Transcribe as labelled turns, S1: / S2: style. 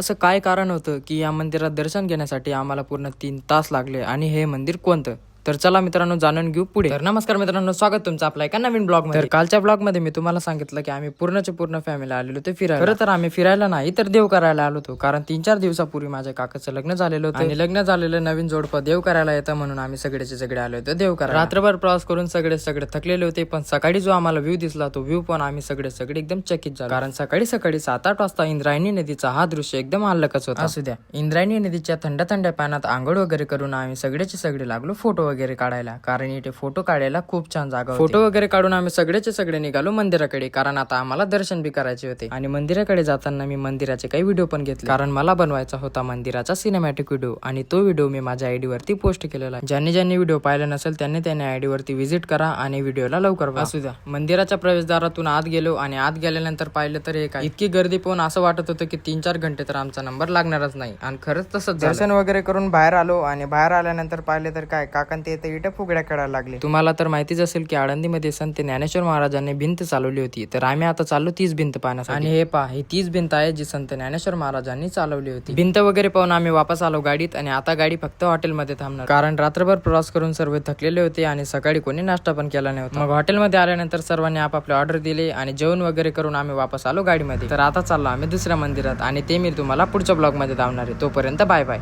S1: असं काय कारण होतं की या मंदिरात दर्शन घेण्यासाठी आम्हाला पूर्ण 3 तास लागले आणि हे मंदिर कोणतं? तर चला मित्रांनो जाणून घेऊ पुढे. तर नमस्कार मित्रांनो, स्वागत तुमचं आपल्या एका नवीन ब्लॉग मध्ये. तर कालच्या ब्लॉग मध्ये मी तुम्हाला सांगितलं की आम्ही पूर्णच्या पूर्ण फॅमिली आलेलो होतो फिरायला. खरं तर आम्ही फिरायला नाही तर देव करायला आलो होतो, कारण 3-4 दिवसापूर्वी माझ्या काकाचं लग्न झालेलं होतं आणि लग्न झालेलं नवीन जोडपं देव करायला येतं म्हणून आम्ही सगळेचे सगळे आलो होतो देव करायला. रात्रभर प्रवास करून सगळे थकलेले होते, पण सकाळी जो आम्हाला व्ह्यू दिसला तो व्ह्यू पण आम्ही सगळे एकदम चकित झालो, कारण सकाळी 7-8 वाजता इंद्रायणी नदीचा हा दृश्य एकदम हल्लकच होता. असू द्या, इंद्रायणी नदीच्या थंड पाण्यात आंघोळ वगैरे करून आम्ही सगळेचे सगळे लागलो फोटो वगैरे काढायला, कारण इथे फोटो काढायला खूप छान जागा. फोटो वगैरे काढून आम्ही सगळेचे सगळे निघालो मंदिराकडे, कारण आता आम्हाला दर्शन बी करायचे होते. आणि मंदिराकडे जाताना मी मंदिराचे काही व्हिडिओ पण घेतले, कारण मला बनवायचा होता मंदिराचा सिनेमॅटिक व्हिडिओ, आणि तो व्हिडिओ मी माझ्या आयडी वरती पोस्ट केलेला आहे. ज्यांनी व्हिडिओ पाहिला नसेल त्यांनी आयडी वरती व्हिजिट करा आणि व्हिडिओला लवकर बघा. असू द्या, मंदिराच्या प्रवेशद्वारातून आत गेलो आणि आत गेल्यानंतर पाहिलं तर हे काय, इतकी गर्दी पाहून असं वाटत होतं की 3-4 घंटे तर आमचा नंबर लागणारच नाही, आणि खरंच तसंच. दर्शन वगैरे करून बाहेर आलो आणि बाहेर आल्यानंतर पाहिले तर काय, काकांत ते इथे फुगड्या खेळायला लागले. तुम्हाला तर माहितीच असेल की आळंदीमध्ये संत ज्ञानेश्वर महाराजांनी भिंत चालवली होती, तर आम्ही आता चाललो तीच भिंत पाहण्यासाठी. आणि हे पहा, ही तीच भिंत आहे जी संत ज्ञानेश्वर महाराजांनी चालवली होती. भिंत वगैरे पाहून आम्ही वापस आलो गाडीत, आणि आता गाडी फक्त हॉटेलमध्ये थांबणार, कारण रात्रभर प्रवास करून सर्व थकलेले होते आणि सकाळी कोणी नाश्ता पण केला नव्हता. मग हॉटेलमध्ये आल्यानंतर सर्वांनी आपापले ऑर्डर दिले आणि जेवण वगैरे करून आम्ही वापस आलो गाडीमध्ये. तर आता चाललो आम्ही दुसऱ्या मंदिरात, आणि ते मी तुम्हाला पुढच्या ब्लॉग मध्ये दाखवणार आहे. तोपर्यंत बाय बाय.